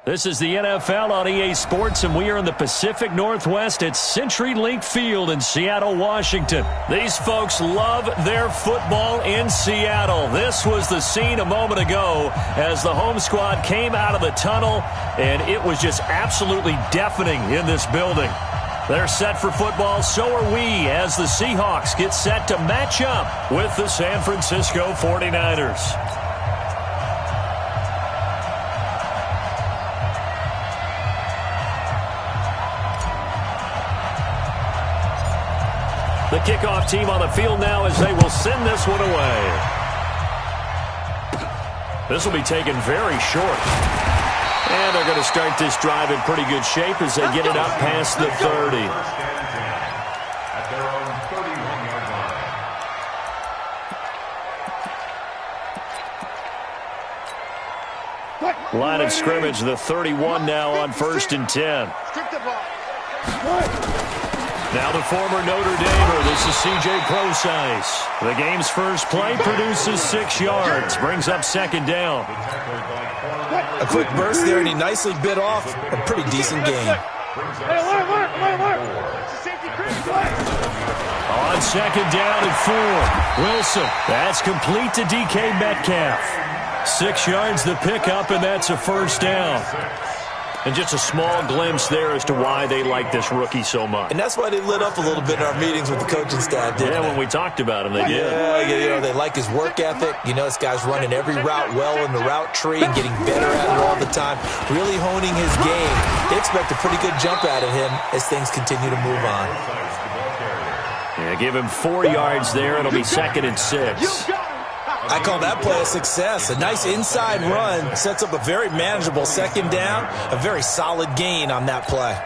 This is the NFL on EA Sports, and we are in the Pacific Northwest at CenturyLink Field in Seattle, Washington. These folks love their football in Seattle. This was the scene a moment ago as the home squad came out of the tunnel, and it was just absolutely deafening in this building. They're set for football, so are we, as the Seahawks get set to match up with the San Francisco 49ers. The kickoff team on the field now as they will send this one away. This will be taken very short. And they're going to start this drive in pretty good shape as they get it up past the 30. Line of scrimmage, the 31 now on 1st and 10. Now the former Notre Damer, this is C.J. Procise. The game's first play produces 6 yards, brings up 2nd down. A quick burst there, and he nicely bit off a pretty decent gain. On 2nd down and 4, Wilson. That's complete to DK Metcalf. 6 yards the pickup, and that's a 1st down. And just a small glimpse there as to why they like this rookie so much. And that's why they lit up a little bit in our meetings with the coaching staff, didn't they? Yeah, when we talked about him, they did. Yeah, you know, they like his work ethic. You know, this guy's running every route well in the route tree and getting better at it all the time, really honing his game. They expect a pretty good jump out of him as things continue to move on. Yeah, give him 4 yards there. It'll be 2nd and 6. I call that play a success. A nice inside run sets up a very manageable 2nd down, a very solid gain on that play.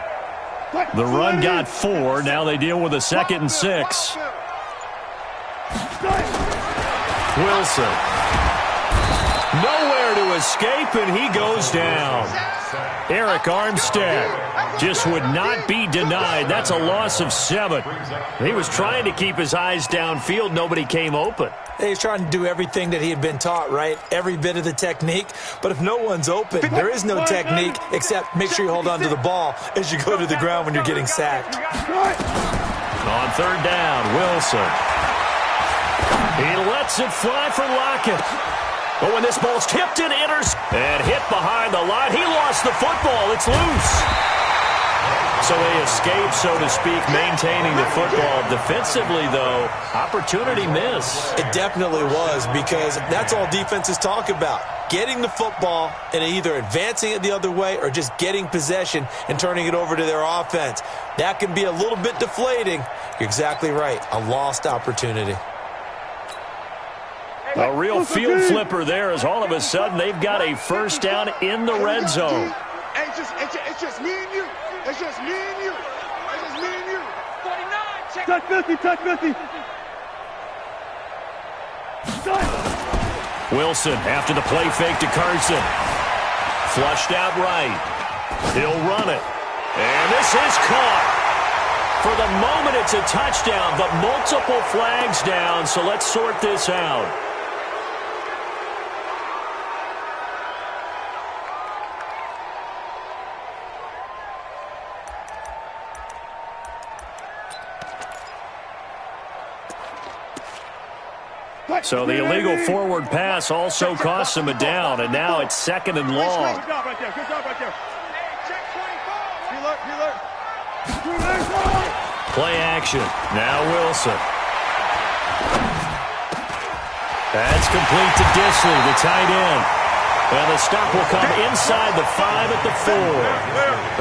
The run got 4. Now they deal with a 2nd and 6. Wilson. Nowhere to escape, and he goes down. Eric Armstead just would not be denied. That's a loss of 7. He was trying to keep his eyes downfield. Nobody came open. He's trying to do everything that he had been taught, right? Every bit of the technique. But if no one's open, there is no technique except make sure you hold on to the ball as you go to the ground when you're getting sacked. On 3rd down, Wilson. He lets it fly for Lockett. But when this ball's tipped, it enters and hit behind the line. He lost the football. It's loose. So they escape, so to speak, maintaining the football. Defensively, though, opportunity miss. It definitely was, because that's all defenses talk about. Getting the football and either advancing it the other way or just getting possession and turning it over to their offense. That can be a little bit deflating. You're exactly right. A lost opportunity. A real field flipper there as all of a sudden they've got a 1st down in the red zone. It's just me and you. It's just me and you. It's just me and you. 49. Touch 50. Touch 50. Wilson after the play fake to Carson. Flushed out right. He'll run it. And this is caught. For the moment, it's a touchdown, but multiple flags down, so let's sort this out. So the illegal forward pass also costs him a down, and now it's 2nd and long. Good job right there. Good job right there. Check 24. Play action. Now Wilson. That's complete to Disley, the tight end. And the stop will come inside the 5 at the 4.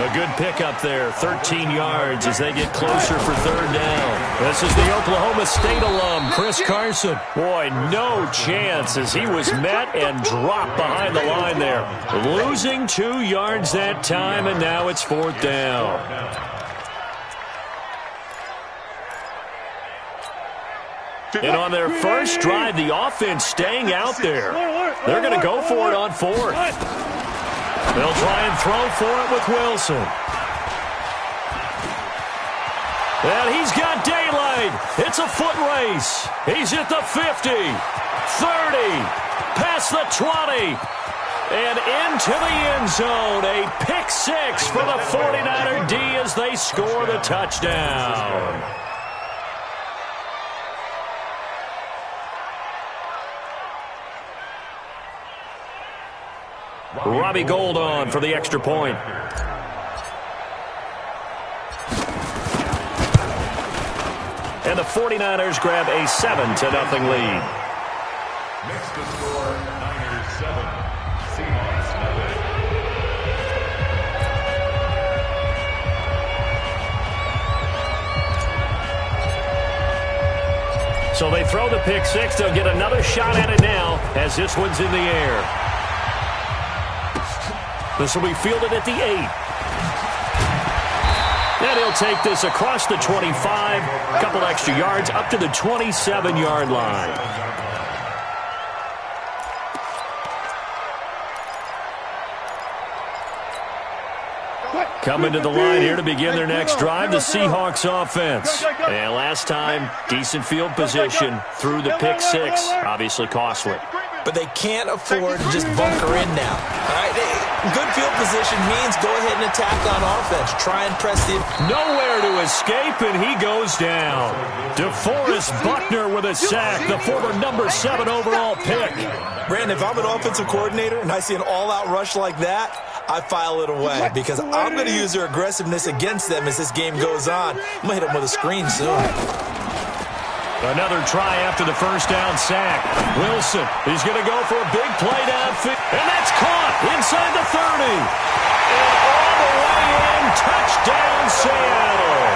A good pickup there, 13 yards as they get closer for 3rd down. This is the Oklahoma State alum, Chris Carson. Boy, no chance as he was met and dropped behind the line there. Losing 2 yards that time, and now it's 4th down. And on their first drive, the offense staying out there. They're going to go for it on 4th. They'll try and throw for it with Wilson. And he's got daylight. It's a foot race. He's at the 50, 30, past the 20. And into the end zone. A pick six for the 49er D as they score the touchdown. Robbie Gould on for the extra point. And the 49ers grab a 7-0 lead. Next to score, Niners 7, Seahawks 9. So they throw the pick six. They'll get another shot at it now as this one's in the air. This will be fielded at the 8. And he'll take this across the 25, a couple extra yards up to the 27-yard line. Coming to the line here to begin their next drive, the Seahawks offense. And last time, decent field position through the pick six, obviously costly. But they can't afford to just bunker in now. All right? Good field position means go ahead and attack on offense. Try and press the... Nowhere to escape, and he goes down. DeForest Buckner with a sack, the former number 7 overall pick. Brandon, if I'm an offensive coordinator and I see an all-out rush like that, I file it away because I'm going to use their aggressiveness against them as this game goes on. I'm going to hit them with a screen soon. Another try after the first down sack. Wilson, he's going to go for a big play downfield. And that's caught inside the 30. And all the way in, touchdown Seattle.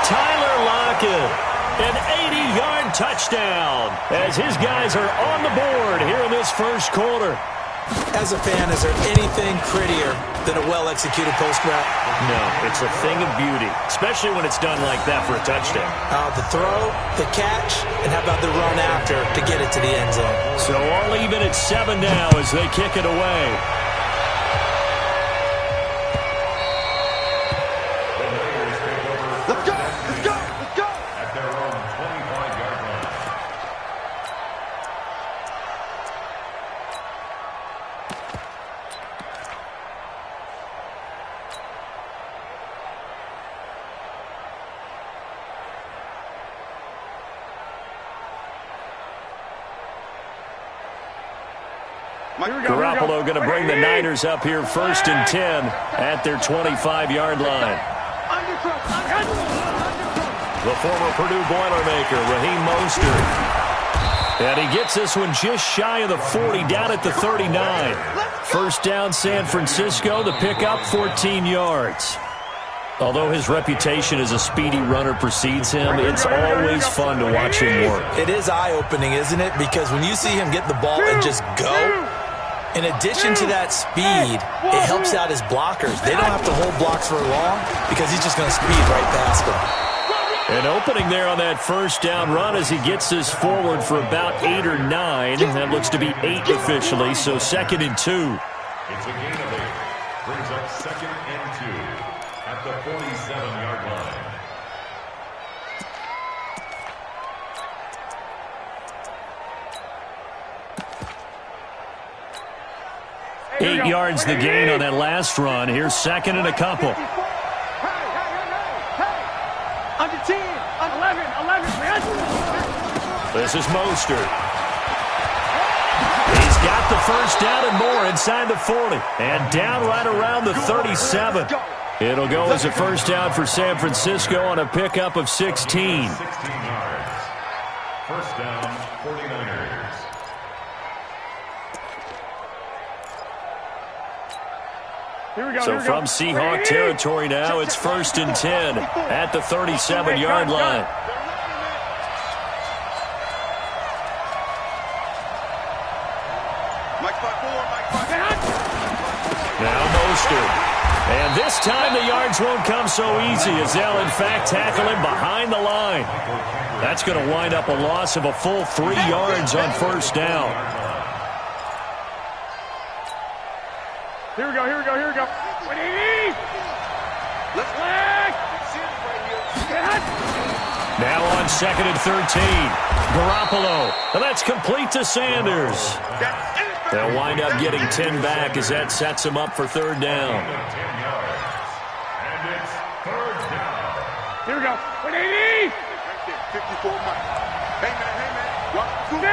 Tyler Lockett, an 80-yard touchdown as his guys are on the board here in this first quarter. As a fan, is there anything prettier than a well-executed post route? No, it's a thing of beauty, especially when it's done like that for a touchdown. The throw, the catch, and how about the run after to get it to the end zone? So all even at 7 now as they kick it away. Let's go! Let's go! Let's go! At their own 25-yard line. Garoppolo going to bring the Niners up here 1st and 10 at their 25-yard line. The former Purdue Boilermaker, Raheem Mostert. And he gets this one just shy of the 40, down at the 39. First down, San Francisco. The pickup, 14 yards. Although his reputation as a speedy runner precedes him, it's always fun to watch him work. It is eye-opening, isn't it? Because when you see him get the ball and just go, in addition to that speed, it helps out his blockers. They don't have to hold blocks for long because he's just going to speed right past them. An opening there on that first down run as he gets this forward for about 8 or 9. That looks to be 8 officially, so 2nd and 2. It's a gain of 8. Brings up 2nd and 2 at the 47-yard line. Eight yards the gain on that last run. Here's 2nd and a couple. Under 10, under 11. This is Mostert. He's got the first down and more inside the 40. And down right around the 37. It'll go as a first down for San Francisco on a pickup of 16. 16 yards. First down, 49ers. So from Seahawk territory now, it's 1st and 10 at the 37-yard line. Now Mostert. And this time the yards won't come so easy as they'll in fact tackle him behind the line. That's going to wind up a loss of a full 3 yards on first down. Here we go. Let's leg. Now on 2nd and 13. Garoppolo. And that's complete to Sanders. They'll wind up getting 10 back as that sets them up for third down. 10 yards. And it's third down. Here we go. 180. 54 Mike. Hey, man. 1, 2.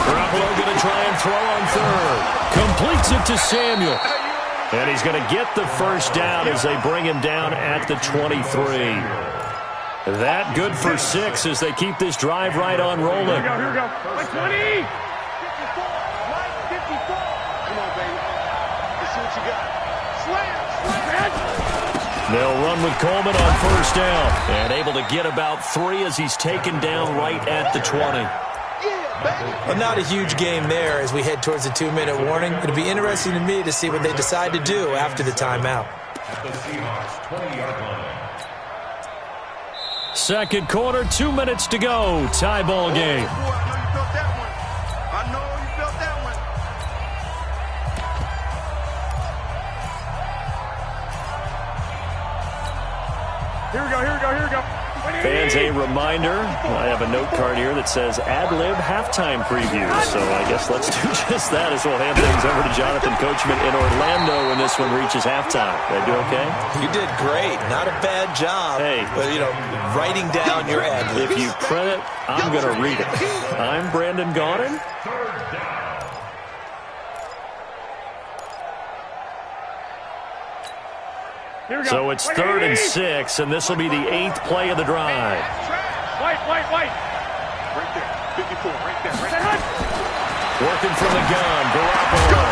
Garoppolo going to try and throw on third. Completes it to Samuel. And he's going to get the first down as they bring him down at the 23. That good for 6 as they keep this drive right on rolling. Here we go. 20. 54. 54. Come on, baby. Let's see what you got. Slam. They'll run with Coleman on first down. And able to get about 3 as he's taken down right at the 20. Well, not a huge game there as we head towards the 2-minute warning. It'll be interesting to me to see what they decide to do after the timeout. At the Seahawks 20-yard line. Second quarter, 2 minutes to go. Tie ball game. I know you felt that one. Here we go. Fans, a reminder, I have a note card here that says ad-lib halftime preview. So I guess let's do just that as we'll hand things over to Jonathan Coachman in Orlando when this one reaches halftime. Did I do okay? You did great. Not a bad job. Hey. But, writing down your ad-libs. If you print it, I'm going to read it. I'm Brandon Gaudin. Third down. So it's 3rd and 6, and this will be the 8th play of the drive. White. Right there. 54. Right there. Working from the gun, Garoppolo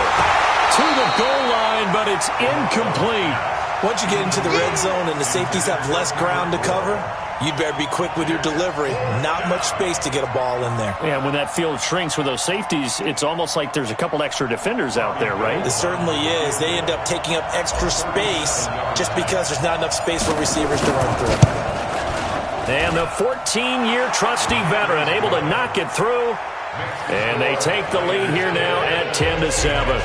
to the goal line, but it's incomplete. Once you get into the red zone and the safeties have less ground to cover, you'd better be quick with your delivery. Not much space to get a ball in there. Yeah, when that field shrinks with those safeties, it's almost like there's a couple extra defenders out there, right? It certainly is. They end up taking up extra space just because there's not enough space for receivers to run through. And the 14-year trusty veteran able to knock it through. And they take the lead here now at 10-7.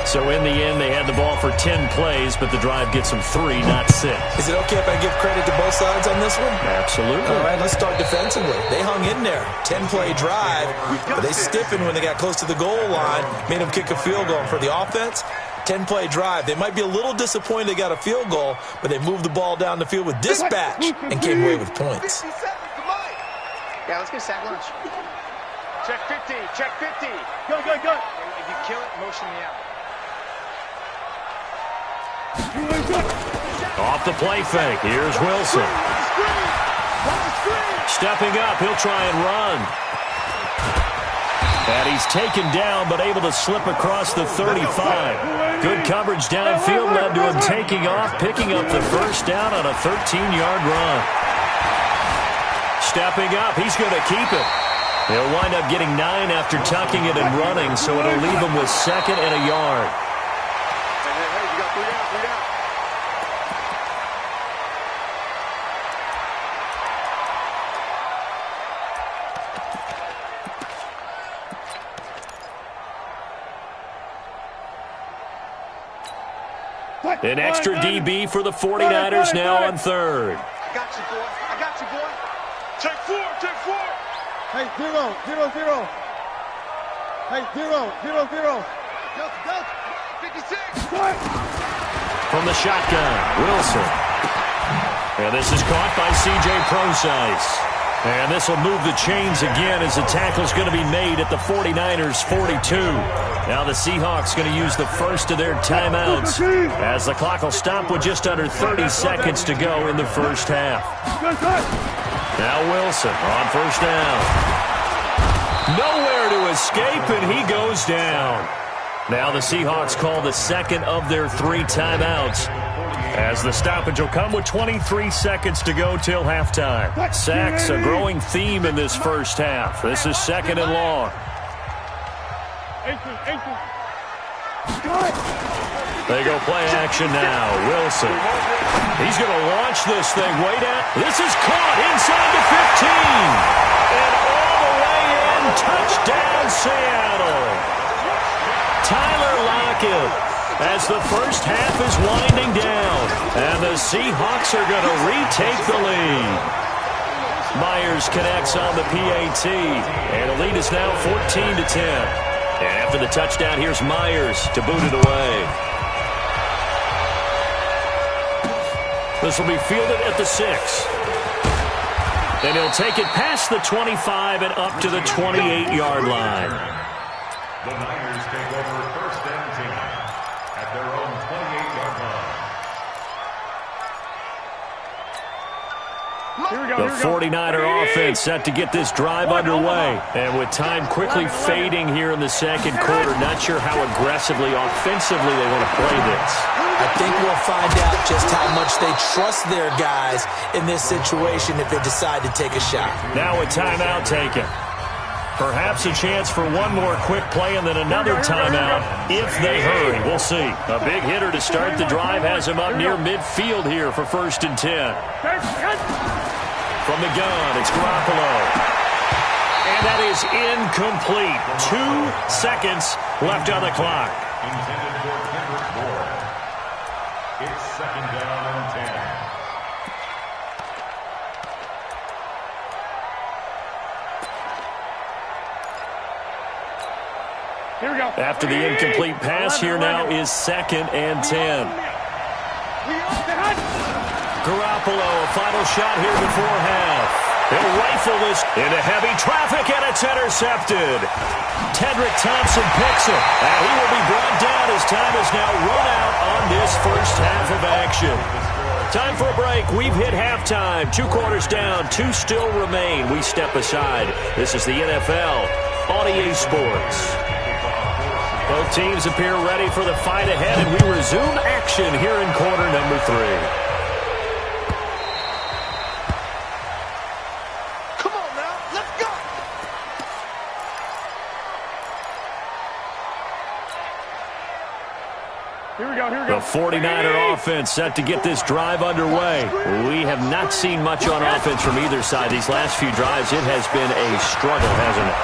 So in the end, they had the ball for 10 plays, but the drive gets them 3, not 6. Is it okay if I give credit to both sides on this one? Absolutely. All right, let's start defensively. They hung in there. 10-play drive, but they stiffened when they got close to the goal line, made them kick a field goal. For the offense, 10-play drive. They might be a little disappointed they got a field goal, but they moved the ball down the field with dispatch and came away with points. Yeah, let's get a sack lunch. Check 50. Go. If you kill it, motion me out. Off the play fake. Here's Wilson. Stepping up. He'll try and run. And he's taken down, but able to slip across the 35. Good coverage downfield led to him taking off, picking up the first down on a 13-yard run. Stepping up. He's going to keep it. He'll wind up getting 9 after tucking it and running, so it'll leave him with 2nd and a yard. Hey, you got 3 down. An extra DB for the 49ers now on 3rd. I got you, boy. Check 4. Hey, 0. Hey, 0. Go. 56. From the shotgun, Wilson. And this is caught by C.J. Prosise. And this will move the chains again as the tackle's going to be made at the 49ers' 42. Now the Seahawks going to use the first of their timeouts as the clock will stop with just under 30 seconds to go in the first half. Now Wilson on first down. Nowhere to escape, and he goes down. Now the Seahawks call the second of their 3 timeouts, as the stoppage will come with 23 seconds to go till halftime. Sacks, a growing theme in this first half. This is 2nd and long. They go play action now. Wilson. He's going to launch this thing way down. This is caught inside the 15. And all the way in. Touchdown, Seattle. Tyler Lockett, as the first half is winding down, and the Seahawks are going to retake the lead. Myers connects on the PAT, and the lead is now 14-10. And after the touchdown, here's Myers to boot it away. This will be fielded at the 6. And he'll take it past the 25 and up to the 28-yard line. The Niners take over first and 10 at their own 28-yard line. The 49er offense set to get this drive underway. And with time quickly fading here in the second quarter, not sure how aggressively, offensively they want to play this. I think we'll find out just how much they trust their guys in this situation if they decide to take a shot. Now a timeout taken. Perhaps a chance for one more quick play and then another timeout if they hurry. We'll see. A big hitter to start the drive has him up near midfield here for first and 10. From the gun, it's Garoppolo. And that is incomplete. 2 seconds left on the clock. Intended for Kendrick Bourne. It's second down and 10. Here we go. After the incomplete pass, here now is second and 10. Garoppolo, a final shot here before half. He'll rifle this into heavy traffic, and it's intercepted. Tedrick Thompson picks it, and he will be brought down as time is now run out on this first half of action. Time for a break. We've hit halftime. 2 quarters down, 2 still remain. We step aside. This is the NFL on EA Sports. Both teams appear ready for the fight ahead, and we resume action here in quarter number 3. The 49er offense set to get this drive underway. We have not seen much on offense from either side. These last few drives, it has been a struggle, hasn't it?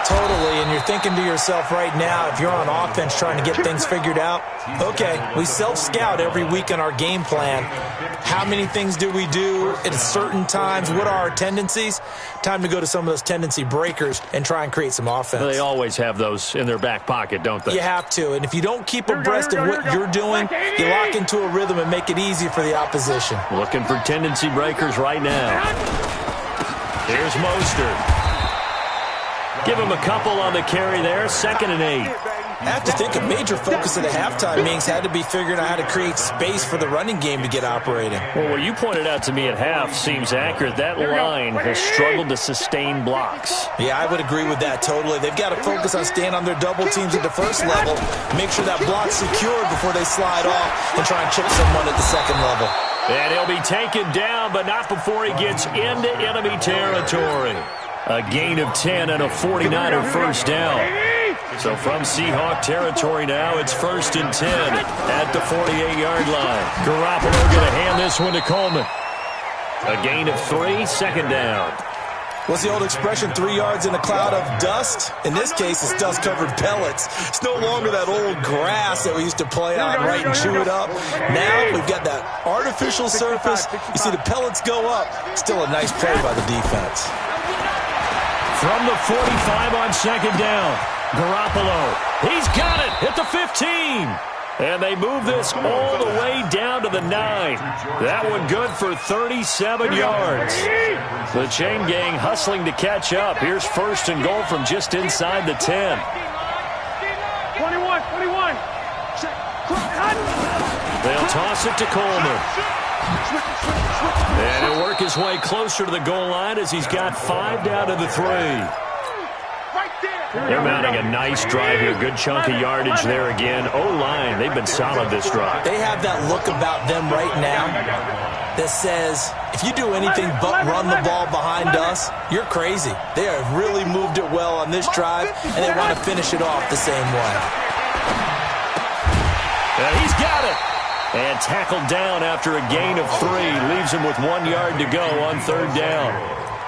Totally, and you're thinking to yourself right now, if you're on offense trying to get things figured out, okay, we self-scout every week on our game plan. How many things do we do at certain times? What are our tendencies? Time to go to some of those tendency breakers and try and create some offense. They always have those in their back pocket, don't they? You have to, and if you don't keep abreast of what you're doing, you lock into a rhythm and make it easy for the opposition. Looking for tendency breakers right now. Here's Mostert. Give him a couple on the carry there, 2nd and 8. I have to think a major focus of the halftime meetings had to be figuring out how to create space for the running game to get operating. Well, what you pointed out to me at half seems accurate. That line has struggled to sustain blocks. Yeah, I would agree with that totally. They've got to focus on staying on their double teams at the first level, make sure that block's secured before they slide off and try and chip someone at the second level. And he'll be taken down, but not before he gets into enemy territory. A gain of 10 and a 49er first down. So from Seahawk territory now, it's first and 10 at the 48-yard line. Garoppolo going to hand this one to Coleman. A gain of 3, 2nd down. What's the old expression, 3 yards in a cloud of dust? In this case, it's dust-covered pellets. It's no longer that old grass that we used to play on, right, and chew it up. Now we've got that artificial surface. You see the pellets go up. Still a nice play by the defense. From the 45 on 2nd down, Garoppolo. He's got it at the 15. And they move this all the way down to the 9. That one good for 37 yards. The chain gang hustling to catch up. Here's first and goal from just inside the 10. 21. They'll toss it to Coleman. And he'll work his way closer to the goal line as he's got 5 down to the 3. They're mounting a nice drive here. Good chunk of yardage there again. O-line, they've been solid this drive. They have that look about them right now that says, if you do anything but run the ball behind us, you're crazy. They have really moved it well on this drive, and they want to finish it off the same way. And he's got it. And tackled down after a gain of 3. Leaves him with 1 yard to go on 3rd down.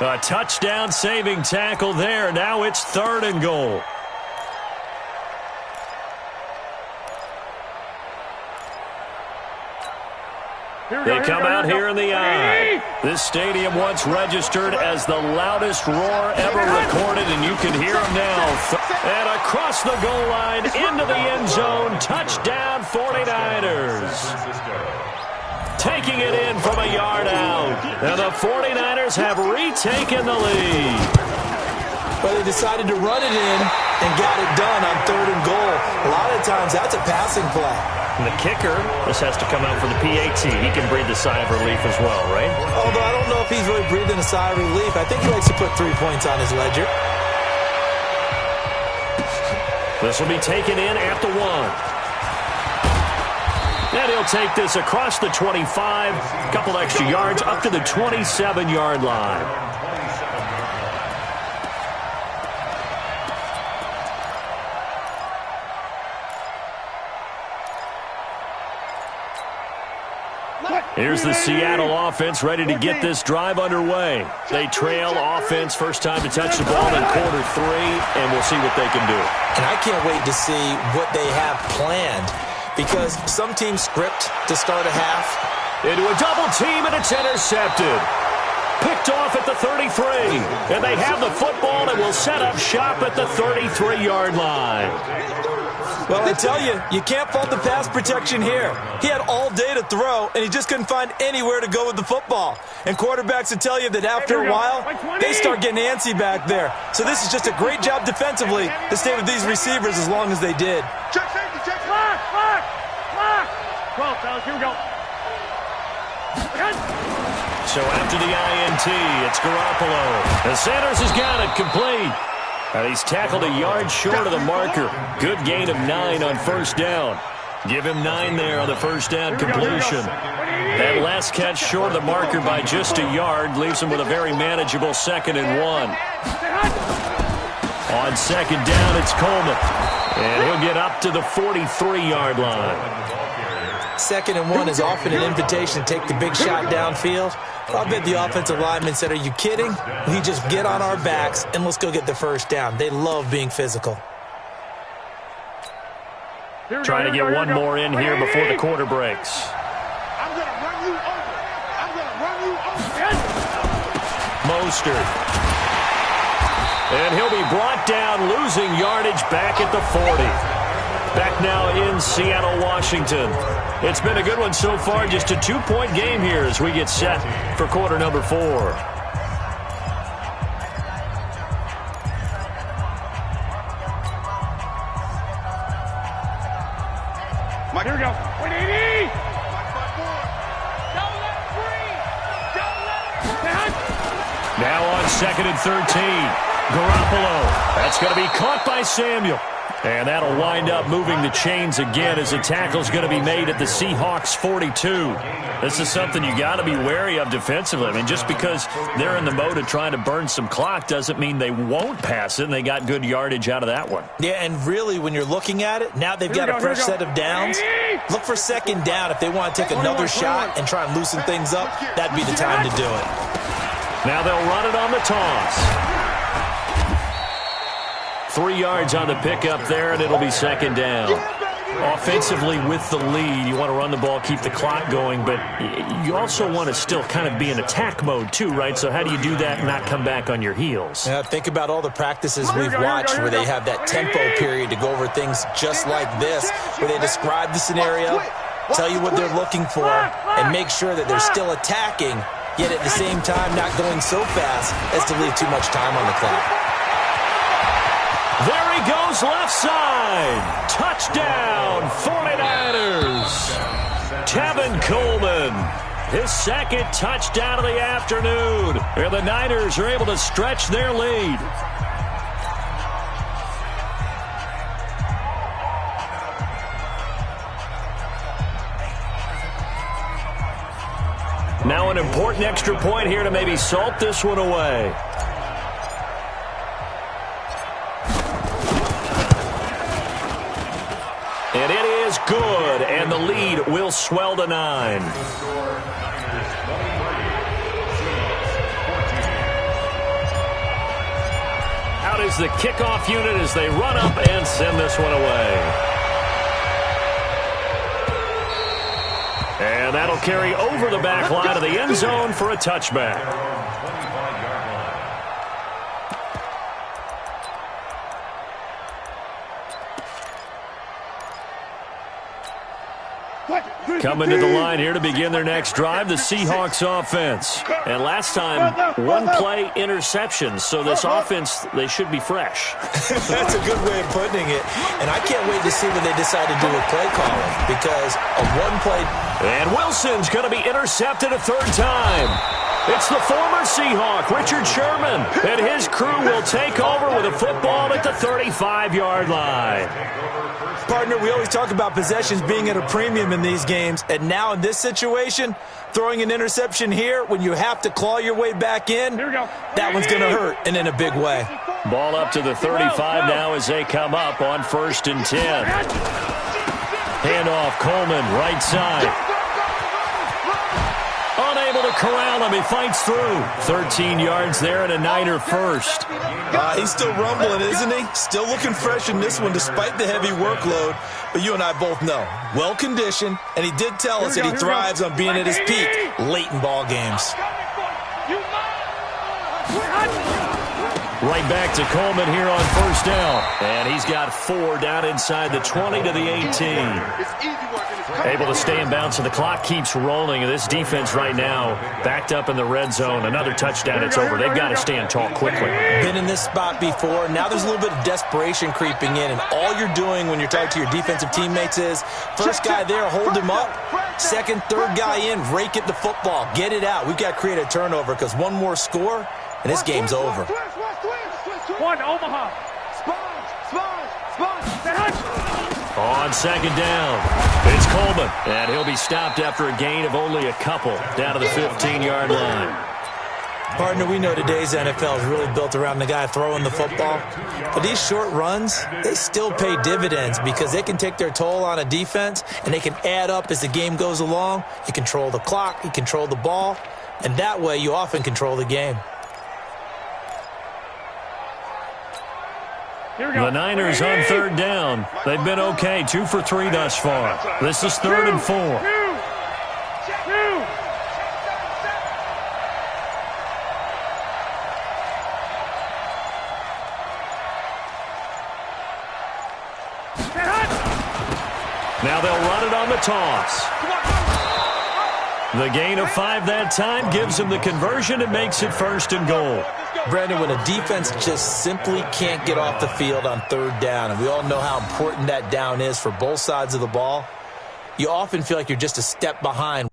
A touchdown-saving tackle there. Now it's 3rd and goal. They come out here in the eye. This stadium once registered as the loudest roar ever recorded, and you can hear them now. And across the goal line, into the end zone, touchdown 49ers. Taking it in from a yard out. And the 49ers have retaken the lead. Well, they decided to run it in and got it done on 3rd and goal. A lot of times, that's a passing play. And the kicker, this has to come out for the PAT. He can breathe a sigh of relief as well, right? Although I don't know if he's really breathing a sigh of relief. I think he likes to put 3 points on his ledger. This will be taken in at the 1. And he'll take this across the 25, a couple extra yards, up to the 27-yard line. Here's the Seattle offense ready to get this drive underway. They trail offense, first time to touch the ball in quarter 3, and we'll see what they can do. And I can't wait to see what they have planned, because some teams script to start a half. Into a double team, and it's intercepted. Picked off at the 33, and they have the football and will set up shop at the 33-yard line. Well, I tell you, you can't fault the pass protection here. He had all day to throw, and he just couldn't find anywhere to go with the football. And quarterbacks will tell you that after a while, they start getting antsy back there. So this is just a great job defensively to stay with these receivers as long as they did. Check safety, check lock, lock, lock. 12, fellas, here we go. So after the INT, it's Garoppolo. And Sanders has got it complete. And he's tackled a yard short of the marker. Good gain of 9 on first down. Give him 9 there on the first down completion. That last catch short of the marker by just a yard leaves him with a very manageable 2nd and 1. On second down, it's Coleman. And he'll get up to the 43-yard line. 2nd and 1 is often an invitation to take the big shot downfield. But I'll bet the offensive lineman said, are you kidding? We just get on our backs and let's go get the first down. They love being physical. Trying to get one more in here before the quarter breaks. I'm going to run you over. I'm going to run you over. Mostert. And he'll be brought down, losing yardage back at the 40. Back now in Seattle, Washington. It's been a good one so far. Just a 2-point game here as we get set for quarter number 4. Mike, here we go. 180. Don't let it free. Don't let it free. Now on 2nd and 13. Garoppolo. That's going to be caught by Samuel. And that'll wind up moving the chains again as a tackle's going to be made at the Seahawks 42. This is something you got to be wary of defensively. I mean, just because they're in the mode of trying to burn some clock doesn't mean they won't pass it, and they got good yardage out of that one. Yeah, and really, when you're looking at it, now they've got a fresh set of downs. Look for 2nd down if they want to take another shot and try and loosen things up. That'd be the time to do it. Now they'll run it on the toss. 3 yards on the pickup there, and it'll be 2nd down. Offensively with the lead, you want to run the ball, keep the clock going, but you also want to still kind of be in attack mode too, right? So how do you do that and not come back on your heels? Yeah, think about all the practices we've watched where they have that tempo period to go over things just like this, where they describe the scenario, tell you what they're looking for, and make sure that they're still attacking, yet at the same time not going so fast as to leave too much time on the clock. There he goes, left side. Touchdown, 49ers. Tevin Coleman, his 2nd touchdown of the afternoon. And the Niners are able to stretch their lead. Now an important extra point here to maybe salt this one away. And it is good, and the lead will swell to 9. Out is the kickoff unit as they run up and send this one away. And that'll carry over the back line of the end zone for a touchback. Coming to the line here to begin their next drive, the Seahawks offense. And last time, one play interception. So this offense, they should be fresh. That's a good way of putting it. And I can't wait to see what they decide to do with play calling, because a one play. And Wilson's going to be intercepted a third time. It's the former Seahawk, Richard Sherman, and his crew will take over with a football at the 35-yard line. Partner, we always talk about possessions being at a premium in these games, and now in this situation, throwing an interception here when you have to claw your way back in, that one's going to hurt, and in a big way. Ball up to the 35 now as they come up on 1st and 10. Handoff, Coleman, right side. Unable to corral him. He fights through. 13 yards there and a Niner first. He's still rumbling, isn't he? Still looking fresh in this one despite the heavy workload. But you and I both know, well-conditioned, and he did tell us that he thrives on being at his peak late in ball games. Right back to Coleman here on 1st down. And he's got 4 down inside the 20 to the 18. Able to stay in bounds, and the clock keeps rolling. And this defense right now backed up in the red zone. Another touchdown, it's over. They've got to stand tall quickly. Been in this spot before. Now there's a little bit of desperation creeping in, and all you're doing when you're talking to your defensive teammates is first guy there, hold him up. Second, third guy in, rake at the football. Get it out. We've got to create a turnover because one more score, and this game's over. One, Omaha. On 2nd down, it's Coleman, and he'll be stopped after a gain of only a couple down to the 15-yard line. Partner, we know today's NFL is really built around the guy throwing the football. But these short runs, they still pay dividends because they can take their toll on a defense, and they can add up as the game goes along. You control the clock, you control the ball, and that way you often control the game. The Niners on 3rd down. They've been okay, 2 for 3 thus far. This is 3rd and 4. Now they'll run it on the toss. The gain of 5 that time gives them the conversion and makes it 1st and goal. Brandon, when a defense just simply can't get off the field on 3rd down, and we all know how important that down is for both sides of the ball, you often feel like you're just a step behind.